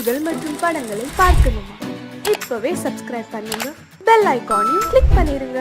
பாடல்கள் மற்றும் படங்களை பார்க்கணுமா? இப்பவே சப்ஸ்கிரைப் பண்ணுங்க, பெல் ஐகானையும் கிளிக் பண்ணிருங்க.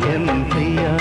என் பிரியா.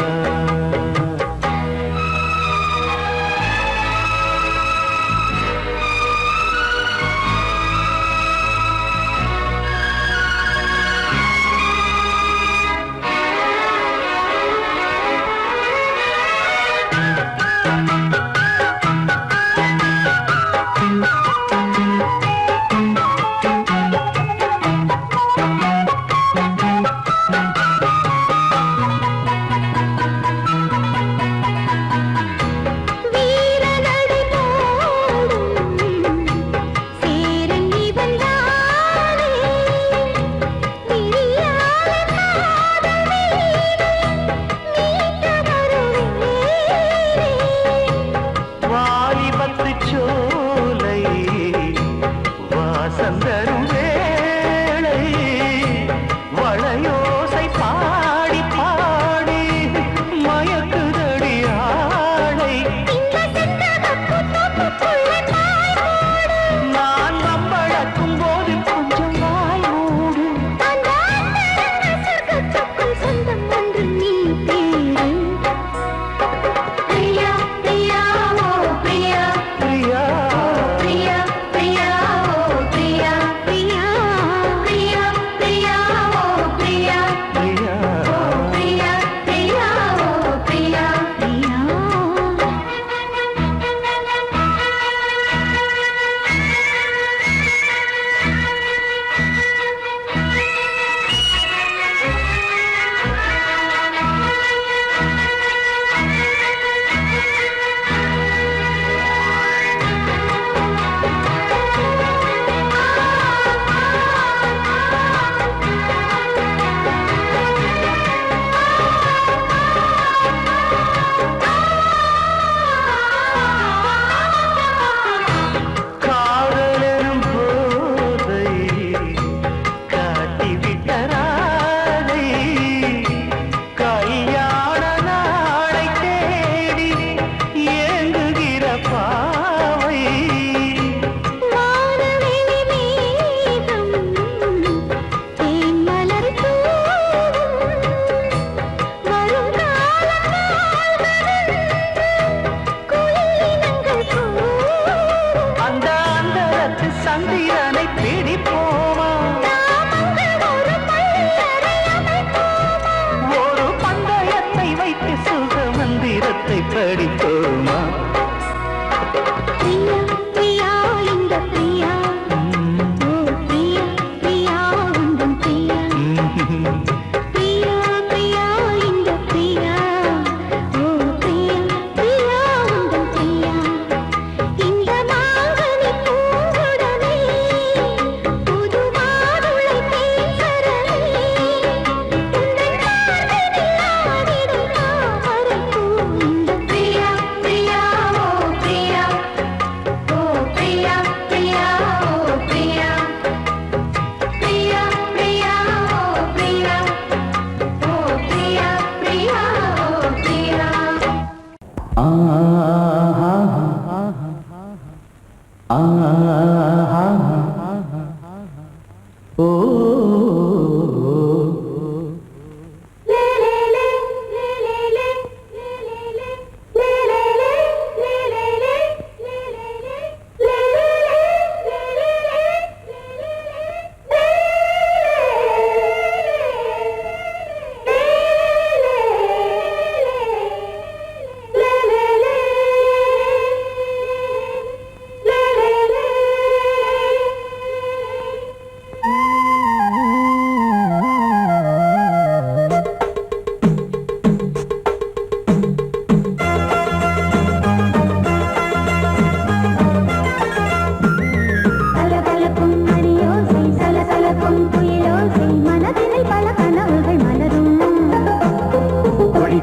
படிப்போமா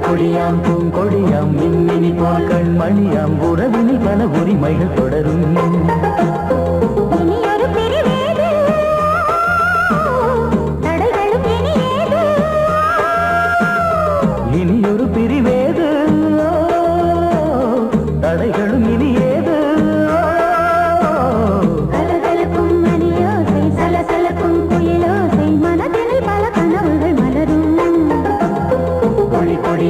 கொடியாம் பூங்கொடியாம் மின்மினி போல் கண்மணியாம் உறவினில் பல உரிமைகள் தொடரும் இனியொரு பிரிவேது தடைகளும் இனியேது கலகலக்கும் மணியோசை சலசலக்கும் குயிலோசை மனதில் பல கனவுகள் மலரும்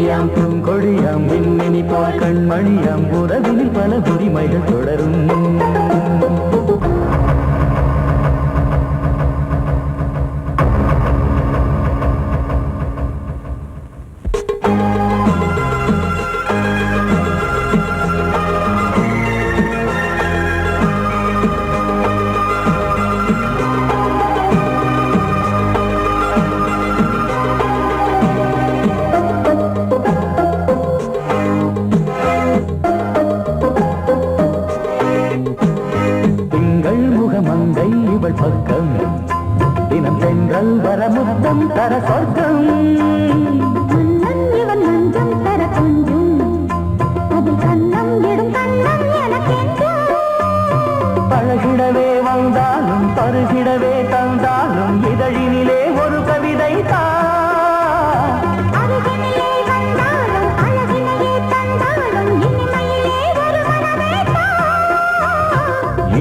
கொடியாம் பூங்கொடியாம் மின்மினி போல் கண்மணியாம் உறவினில் பல உரிமைகள் தொடரும். மங்கை இவள் பக்கம் தினம் சென்றல் வர முத்தம் தர சொர்க்கம். இவன் மஞ்சம் தர கொஞ்சம் அதில் கண்ணம் இடும் கண்ணம் எனக்கென்றும். பழகிடவே வந்தாலும் பருகிடவே தந்தாலும் இதழினிலே ஒரு கவிதை அருகினிலே வந்தாலும் அழகினையே தந்தாலும் இனிமையிலே ஒரு மனமே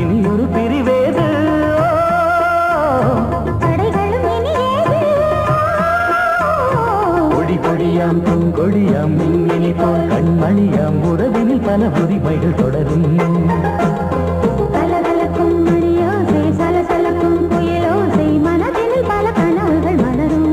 இனி ஒரு பிரிவேது தடைகளும் இனியேது. கொடி கொடியாம் பூங்கொடியாம் மின்மினி போல் கண்மணியாம் உறவினில் பல உரிமைகள் தொடரும். கலகலக்கும் மணியோசை சலசலக்கும் புயலோசை மனதினில் பல கனவுகள் மலரும்.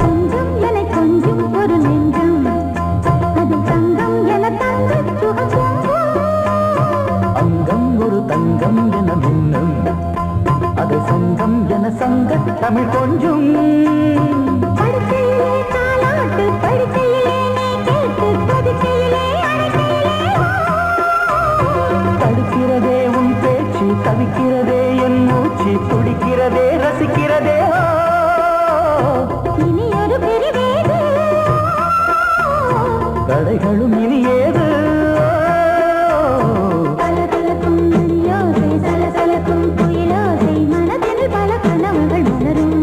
கொஞ்சம் என கொஞ்சம் ஒரு நெஞ்சம் அது தங்கம் என தங்க சுகம். அங்கம் ஒரு தங்கம் என மின்னும் அது சங்கம் என சங்க தமிழ் கொஞ்சம். படுக்கையிலே தாலாட்டு படுக்கையிலே நீ கேட்டு படுக்கையிலே தடுக்கிறதே உன் பேச்சு தவிக்கிறதே என் மூச்சு துடிக்கிறதே ரசிக்கிறதே. இனி ஒரு பிரிவேது கடைகளும் இனி ஏது கலகலக்கும் மணியோசை சலசலக்கும் புயலோசை மனதினில் பல கனவுகள் மலரும்.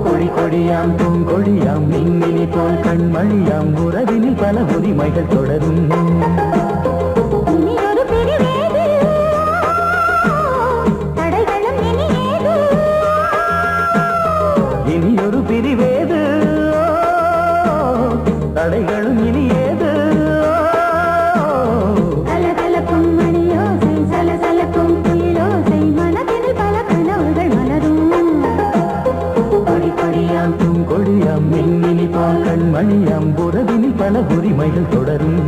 கொடி கொடியாம் பூங்கொடியாம் மின்மினி போல் கண்மணியாம் உறவினில் பல உரிமைகள் தொடரும். இனி ஒரு பிரிவேது தடைகளும் இனியேது. இனி ஒரு பிரிவேது தடைகளும் இனி ஏது. கலகலக்கும் மணியோசை சலசலக்கும் புயலோசை மனதினில் பல கனவுகள் மலரும். கொடி கொடியாம் பூங்கொடியாம் மின்மினி போல் கண்மணியாம் உறவினில் பல உரிமைகள் தொடரும்.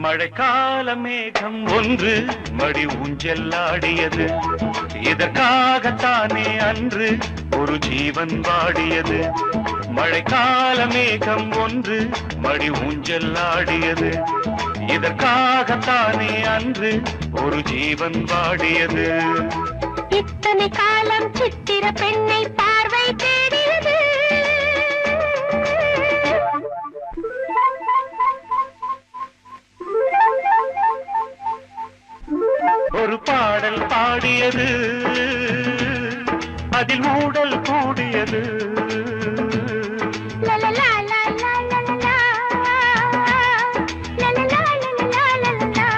மழைக்கால மேகம் ஒன்று மடி ஊஞ்செல்லாடியது. இதற்காகத்தானே அன்று ஒரு ஜீவன் வாடியது. மழைக்கால மேகம் ஒன்று மடி ஊஞ்செல்லாடியது. இதற்காகத்தானே அன்று ஒரு ஜீவன் வாடியது. இத்தனை காலம் சித்திர பெண்ணை பார்வை தேடியது. ஒரு பாடல் பாடியது அதில் ஊடல் கூடியது. லலலா லலலா லலலா லலலா லலலா லலலா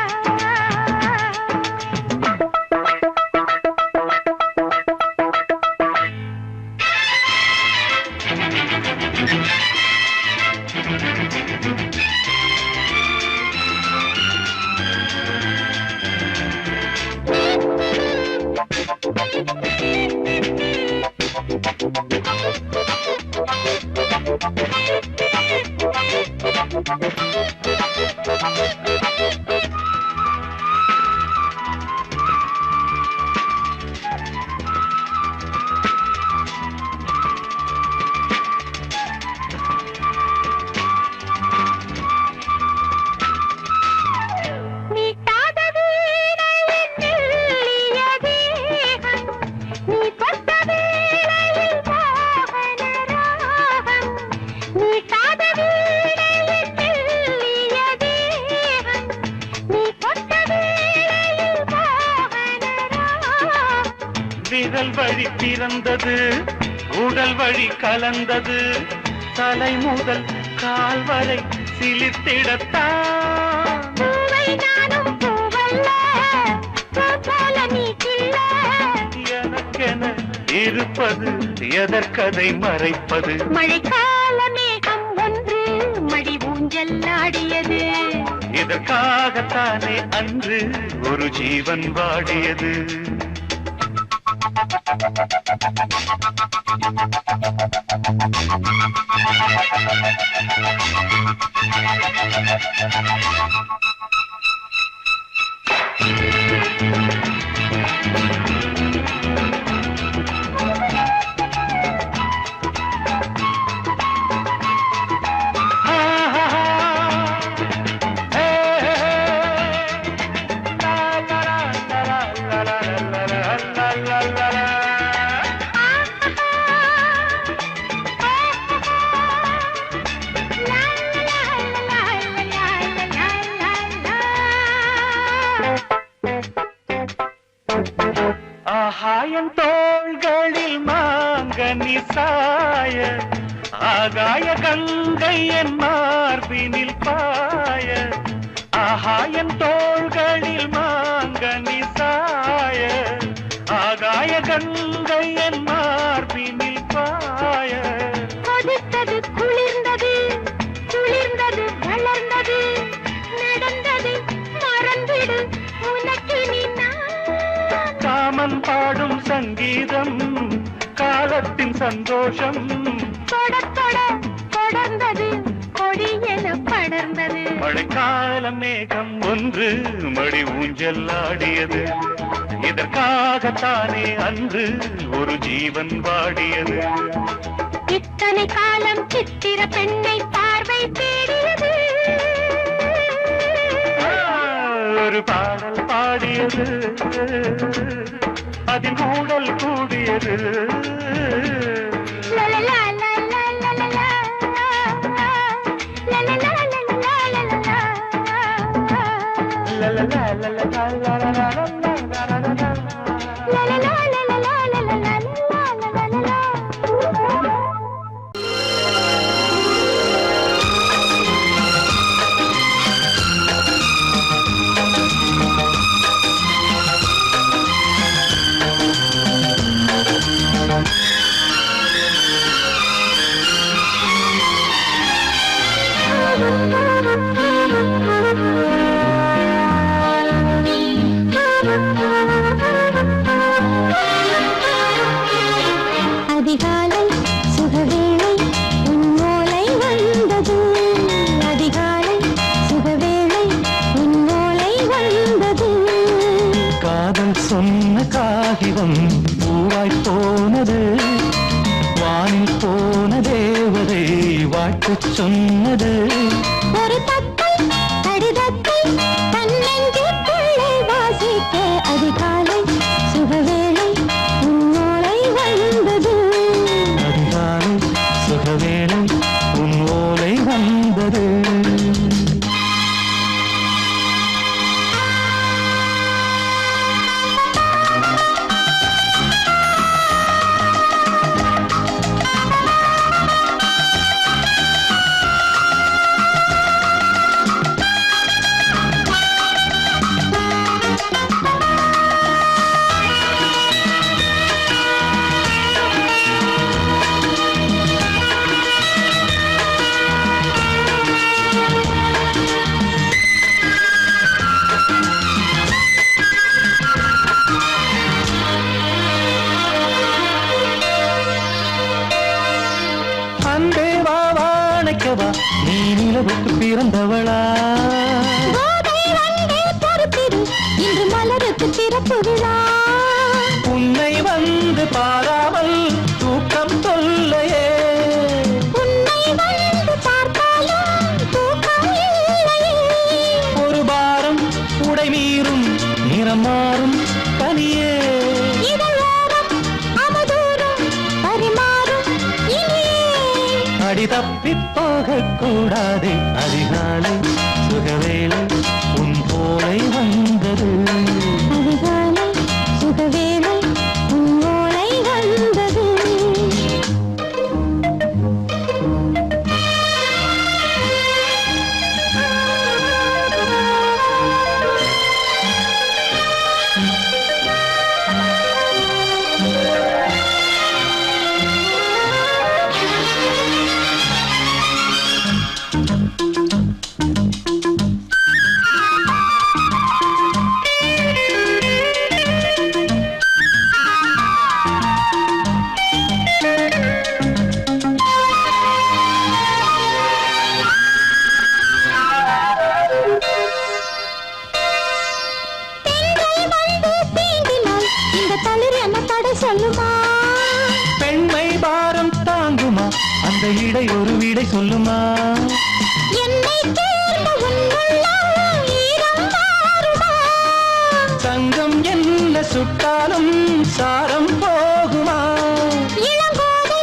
விரல் வழி பிறந்தது, உடல் வழி கலந்தது, தலை முதல் கால் வரை சிலிர்த்திடத்தான். பூவை நானும் பூவல்ல, பூ போல நீ கிள்ள. எனக்கென இருப்பது எதற்கதை மறைப்பது? மழைக்கால மேகம் ஒன்று மடி ஊஞ்சல் ஆடியது. இதற்காகத்தானே அன்று ஒரு ஜீவன் வாடியது. ஆகாயம் தோள்களில் மாங்கனி சாய, ஆகாய கங்கை என் மார்பினில் பாய. ஆகாயம் தோள்களில் மாங்கனி சாய, ஆகாய கங்கை என் மார்பினில் பாய. கொதித்தது குளிர்ந்தது, குளிர்ந்தது வளர்ந்தது, நடந்தது மறந்திடு உனக்கு நீ. காமன் பாடும் சங்கீதம், காலத்தின் சந்தோஷம். தொட தொட தொடர்ந்தது, கொடி என படர்ந்தது. மழைக்கால மேகம் ஒன்று மடி ஊஞ்சல் ஆடியது. இதற்காகத்தானே அன்று ஒரு ஜீவன் வாடியது. இத்தனை காலம் சித்திர பெண்ணை பார்வை தேடியது. ஒரு பாடல் பாடியது, அதில் கூடல் கூடியது. லலலா லலலா லலலா, லலலா லலலா லலலா. லலலா லலலா லலலா லலலா. லலலா லலலா லலலா லலலா. அதிகாலை சுகவேளை உன்னோலை வந்தது. அதிகாலை சுகவேளை உன்னோலை வந்தது. காதல் சொன்ன காகிதம் பூவாய் போனது, வானில் போன தேவதை வாழ்த்துச் சொன்னது. ஒரு தத்தை கடிதத்தை தன்னெஞ்சுக்குள்ளே வாசிக்க அதிகாலை சுகவேளை உன்னோலை வந்தது. அதிகாலை சுகவேளை உன் ஓலை வந்தது. நீ நிலவுக்கு பிறந்தவளா? கோதை வந்தே பொறுப்பிரு, இன்று மலருக்கு திறப்பு விழா. உன்னை வந்து பாராமல் தூக்கம் சொல்லையே. உன்னை வந்து பார்த்தாலும் தூக்கம் இல்லையே. ஒரு பாரம் உடை மீறும் நிறம் மாறும் கனியே. இதழோரம் அவதூறும் பரிமாறும் இனியே. அடி தப்பிப் போகக் கூடாதே. அதிகாலை சுகவேளை உன் போலை வந்தது. அதிகாலை சுகவேளை உன்னோலை விடை ஒரு விடை சொல்லுமா என்னை தேர்ந்த உன்னுள்ளம் ஈரம் மாறுமா? தங்கம் என்ன சுட்டாலும் சாரம் போகுமா இளங்கோதை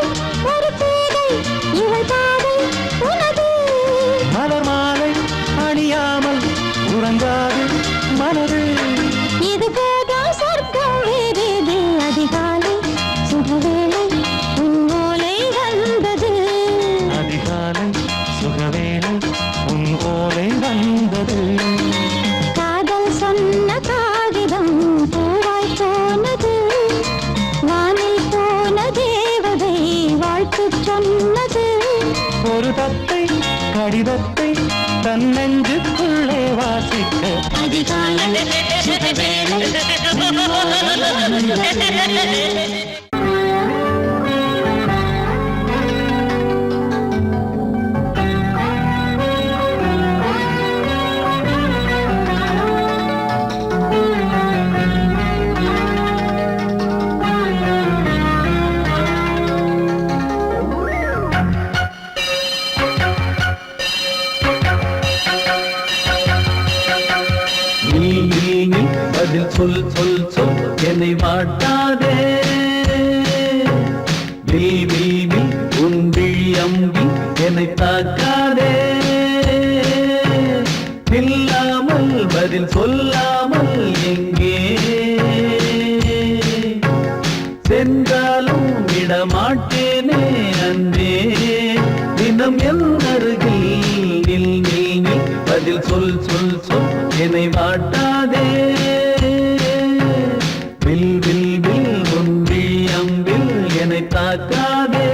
ஒரு பேதை இவள் பாதை உனது. மலர் மாலை அணியாமல் உறங்காது மனது இது போதும் சொர்க்கம் வேறேது. அதிகாலை சுகவேளை உன் ஓலை வந்தது. அதிகாலை சுகவேளை உன் ஓலை வந்தது காதல் சொன்ன காகிதம் பூவாய் போனது. வானில் போன தேவதை வாழ்த்து சொன்னது. ஒரு தத்தை கடிதத்தை தன் நெஞ்சுக்குள்ளே வாசிக்க அதிகாலை சுகவேளை உன் ஓலை வந்தது. நீ பதில் சொல் சொல் சொல் என்னை வாட்டாதே நீ உன் விழி அம்பி என்னை தாக்காதே இல்லாமல் பதில் சொல்லாமல் எங்கே சென்றாலும் விடமாட்டேனே அன்பே தினம் என் அருகில் நில் நில் நில் பதில் சொல் சொல் சொல் என்னை வாட்டாதே வில் வில் வில் ஒன்றி அம்பில் என்னை தாக்காதே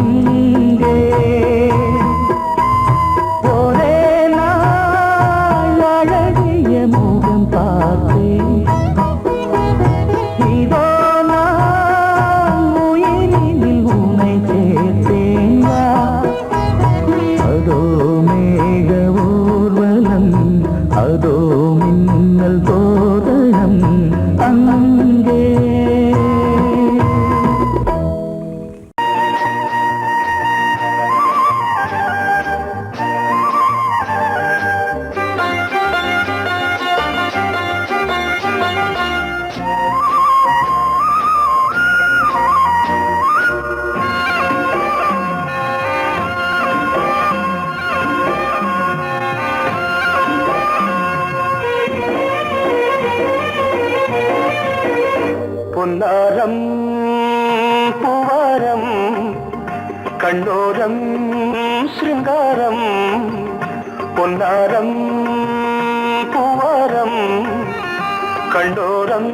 இங்கே ஒரே நாள் அழகிய முகம் பார்த்தேன் இதோ நான் உயிரினில் உன்னை சேர்த்தேன் அதோ மேக ஊர்வலம் அதோ மின்னல் தோரணம் அங்கே பொன்னாரம் பூவாரம் கண்ணோரம் சிருங்காரம் பொன்னாரம் பூவாரம் கண்ணோரம்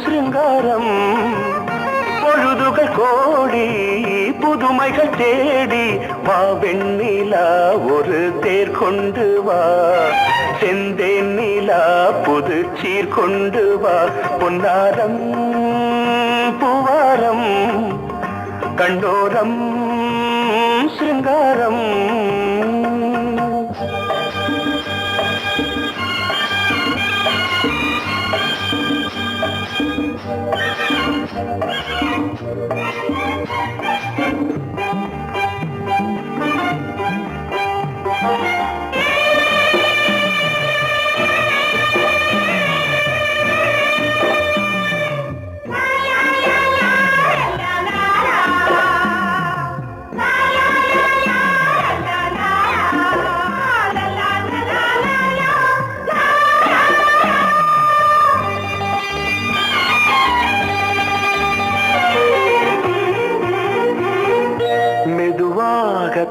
சிருங்காரம் பொழுதுகள் கோடி புதுமைகள் தேடி வா வெண்ணிலா ஒரு தேர் கொண்டு வா செந்தேன் நிலா புது சீர் கொண்டு வா பொன்னாரம் பூவாரம் கண்டோரம் சிருங்காரம்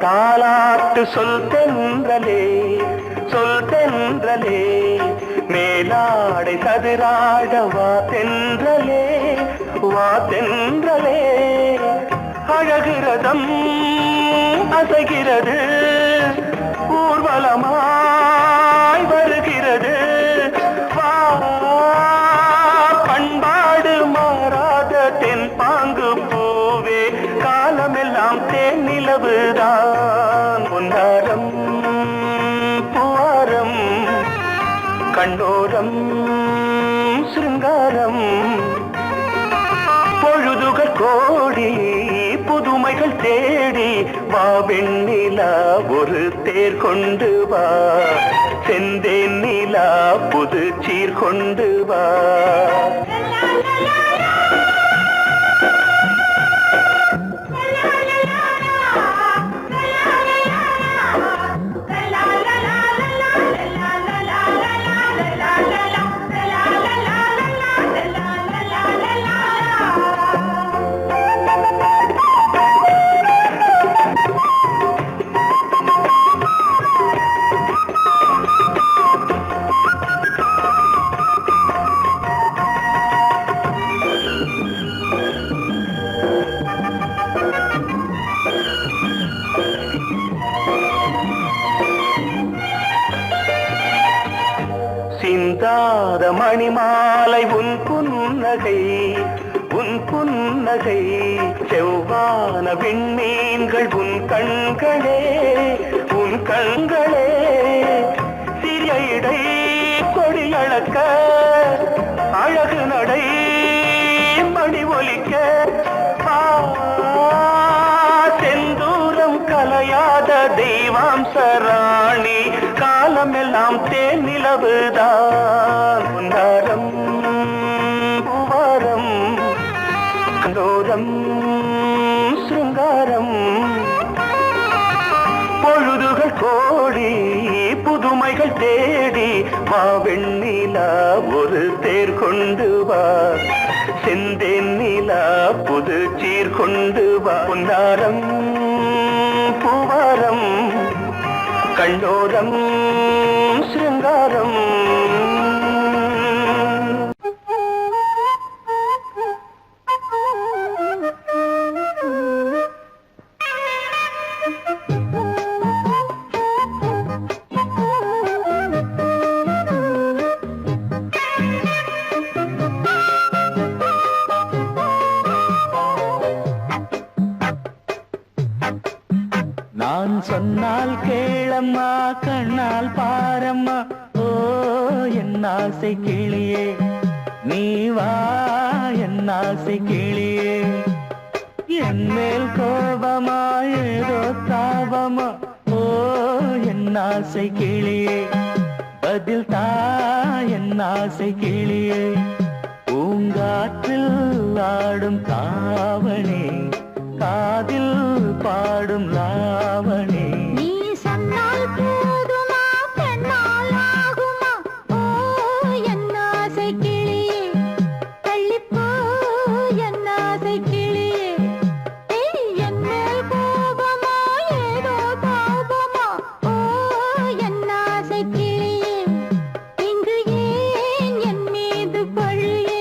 தாலாட்டு சொல் தென்றலே மேலாடை சதுராட வா தென்றலே அழகிறதம் அசைகிறது ஊர்வலமாய் வருகிறது வா பண்பாடு மாறாத தென் பாங்கு பூவே காலமெல்லாம் தேன் நிலவுதான் பொன்னாரம் பூவாரம் கண்ணோரம் சிருங்காரம் பொழுதுகள் கோடி புதுமைகள் தேடி வா வெண்ணிலா ஒரு தேர் கொண்டு வா செந்தேன் நிலா புது சீர் கொண்டு வா சிந்தாத மணிமாலை உன் புன்னகை செவ்வான விண்மீன்கள் உன் கண்களே சிறிய இடை கொடியளக்க அழகு நடை மணி ஒலிக்க செந்தூரம் கலையாத தெய்வாம்சராணி காலமெல்லாம் தேன் நிலவுதான் பொன்னாரம் பூவாரம் கண்டோரம் சிருங்காரம் பொழுதுகள் கோடி புதுமைகள் தேடி வா வெண்ணிலா ஒரு தேர் கொண்டு வா செந்தேன் நிலா புது சீர் கொண்டு வா பொன்னாரம் பூவாரம் கண்டோரம் சிருங்காரம் நான் சொன்னால் கேளம்மா கண்ணால் பாரம்மா ஓ என் ஆசை கிளியே நீ வா என் ஆசை கிளியே என் மேல் கோபமா ஏதோ தாபமா ஓ என் ஆசை கிளியே பதில் தா என் ஆசை கிளியே பூங்காற்றில் ஆடும் தாவணி காதில் பாடும் லாவணி நீ சொன்னால் போதுமா பெண்ணால் ஆகுமா ஓ என் ஆசை கிளியே தள்ளிப்போ என் ஆசை கிளியே என் மேல் கோபமா ஏதோ தாபமா ஓ என் ஆசை கிளியே இங்கு ஏன் என் மீது பழியே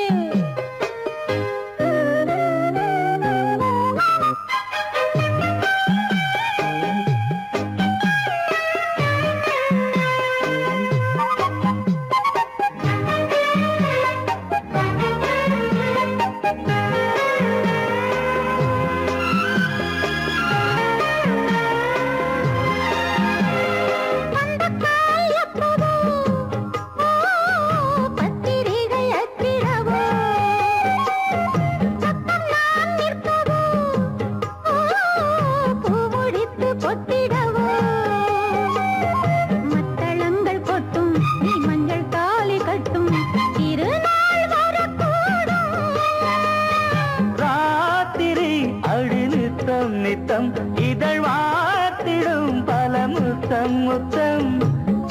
நித்தம் இதழ் வாத்திடும் பல முத்தம் முத்தம்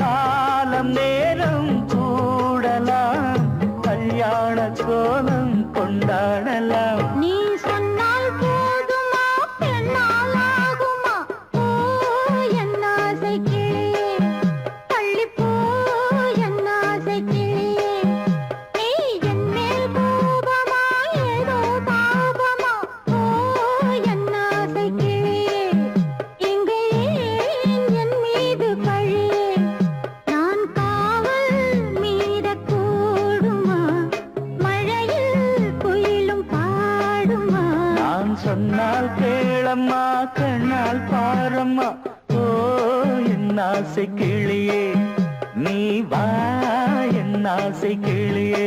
காலம் நேரம் கூடலாம் கல்யாண கோலம் கொண்டாடலாம் நீ சொன்னால் போதுமா பெண்ணால் ஆகுமா ஓ என் ஆசை கிளியே தள்ளிப்போ என் ஆசை கிளியே நீ என் மேல் கோபமா ஏதோ தாபமா ஓ என் ஆசை கிளியே இங்கே ஏன் என் மீது பழியே நான் காவல் மீறக்கூடுமா மழையில் குயிலும் பாடுமா நான் சொன்னால் கேளம்மா கண்ணால் பாரம்மா ஓ என் ஆசை கிளியே நீ வா என் ஆசை கிளியே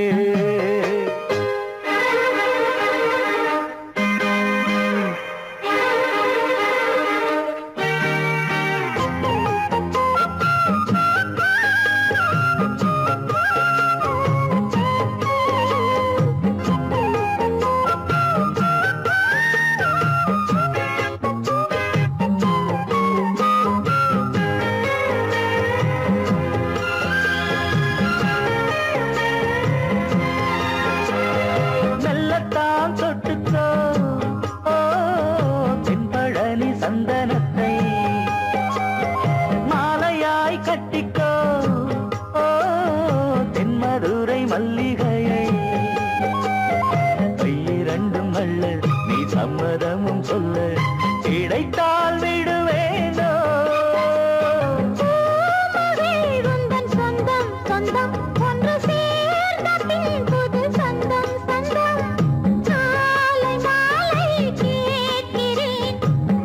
மெல்லத்தான் தொட்டுக்கோ ஓ தென்பழனி சந்தனத்தை மாலையாய் கட்டிக்கோ ஓ தென்மதுரை மல்லிகையை கையிரண்டும் அள்ள நீ சம்மதமும் சொல்ல கிடைத்தால் விடுவேனோ உந்தன் சொந்தம் சொந்தம் ஒன்று சேர்ந்த பின் புது சொந்தம் சொந்தம் மாலை மாலை கேட்கிறேன்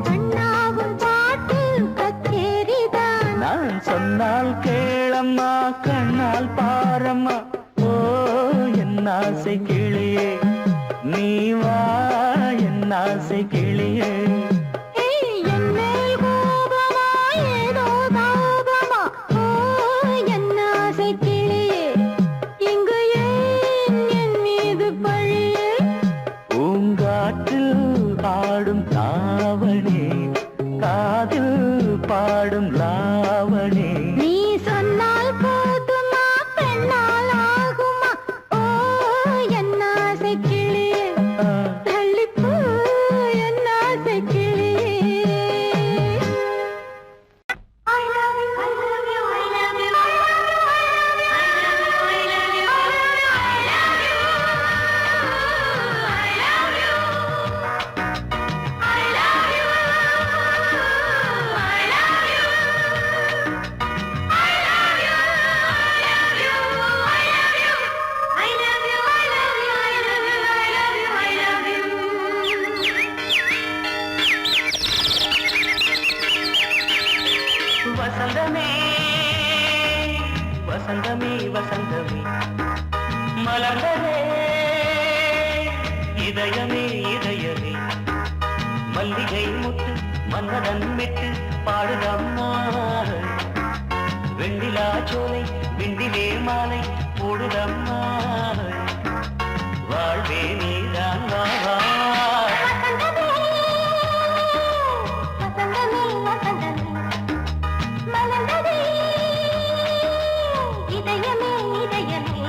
கண்ணாவும் பாட்டு கச்சேரிதான் நான் சொன்னால் கேளம்மா கண்ணால் பாரம்மா ஓ என் ஆசை கிளியே நீ வா என் ஆசை கிளியே என் மேல் கோபமா ஏதோ தாபமா ஓ என் ஆசை கிளியே இங்கு ஏன் என் மீது பழியே பூங்காற்றில் ஆடும் தாவணி காதில் பாடும் லாவணி நீ சொன்னால் போதுமா பெண்ணால் ஆகுமா ஓ என் ஆசை கிளியே தள்ளிப்போ என் ஆசை கிளியே I love you, I love you, I love you, I love you, I love you, I love you, I love you, I love you, I love you, I love you. வசந்தமே வசந்தமே வசந்தமே மலர்ந்ததே இதயமே இதயமே மல்லிகை முத்து மன்னதன் விட்டு பாடுதம்மா வெண்ணிலா சோலை விண்டிலே மாலை போடுதம்மா வாழ்வே நீதான் வா வா வசந்தமே வசந்தமே மலர்ந்ததே இதயமே இதயமே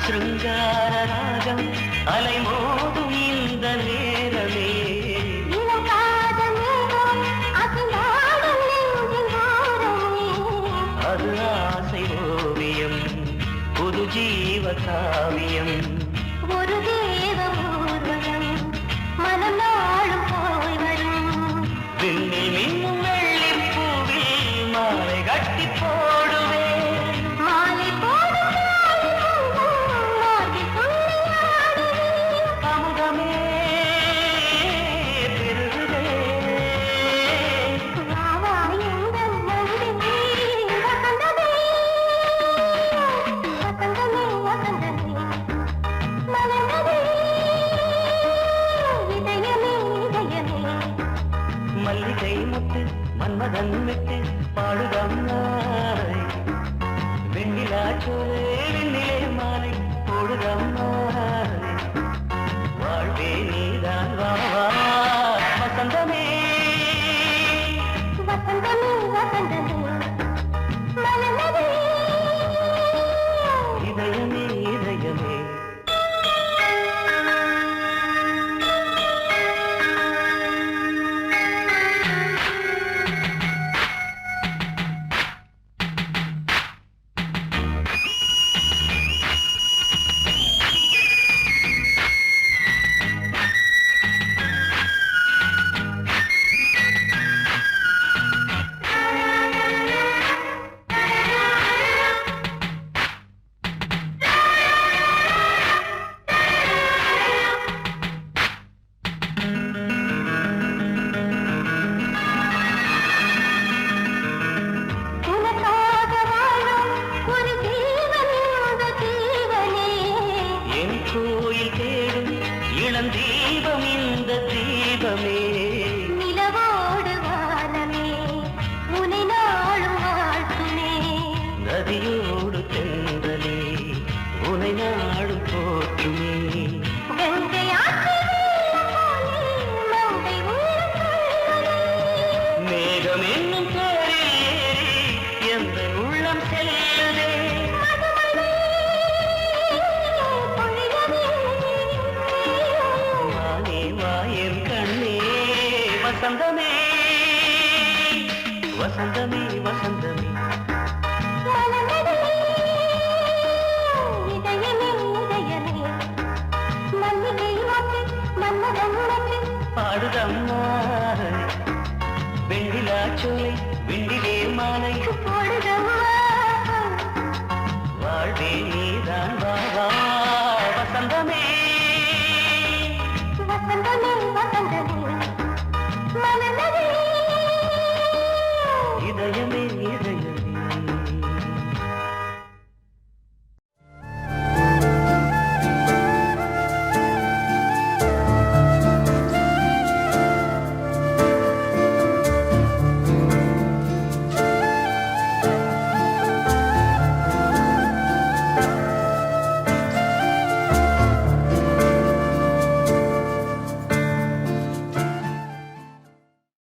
சிருங்கார ராகம் அலைமோதும் இந்த நேரமே இளம் காதமேகம் அசைந்தாடும் நெஞ்சின் ஓரமே அது ஆசை ஓவியம் புது ஜீவ காவியம் ஒரு தேவ ஊர்வலம் மனம் நாளும் போய் வரும் விண்ணில் மின்னும் வெள்ளி பூவில் மாலை கட்டி போடுவேன் மாலை போடும் மார்பில் துள்ளியாடுவேன் அமுதமே பெருகுதே வாவா எங்கள் நந்தினி வசந்தமே வசந்தமே வசந்தமே மலர்ந்ததே இதயமே இதயமே மல்லிகை முத்து மன்மதன் விட்டு பாடுதம்மாய் வெண்ணிலா சோலை வெண்ணிலே மாலை போடுதம்மாய் வாழ்வே நீதான் வா வா வசந்தமே வசந்தமே வசந்தமே மலர்ந்ததே இதயமே இதயமே உனக்காக வாழும் ஒரு ஜீவன் இந்த ஜீவனே என் கோயில் தேடும் இளம் தீபம் இந்த தீபமே நிலவோடு வானமே உனை நாளும் வாழ்த்துமே நதியோடு தென்றலே உனை நாடும் போற்றுமே கங்கை ஆற்று வெள்ளம் போலே மங்கை உள்ளம் கொள்ளுமே. மேகம் என்னும் பேரில் ஏறி எந்த உள்ளம் செல்லுதே மதுமழை பொழியவே. வானே வாயன் கண்ணே வசந்தமே வசந்தமே வசந்தமே மலர்ந்ததே இதயமே இதயமே மல்லிகை மொட்டு மன்மதன் மொட்டு பாடுதம்மா வெண்ணிலா சோலை விண்டிலே மாலை போடுதம்மா வாழ்வே நீதான் வா வா வசந்தமே வசந்தமே வசந்தமே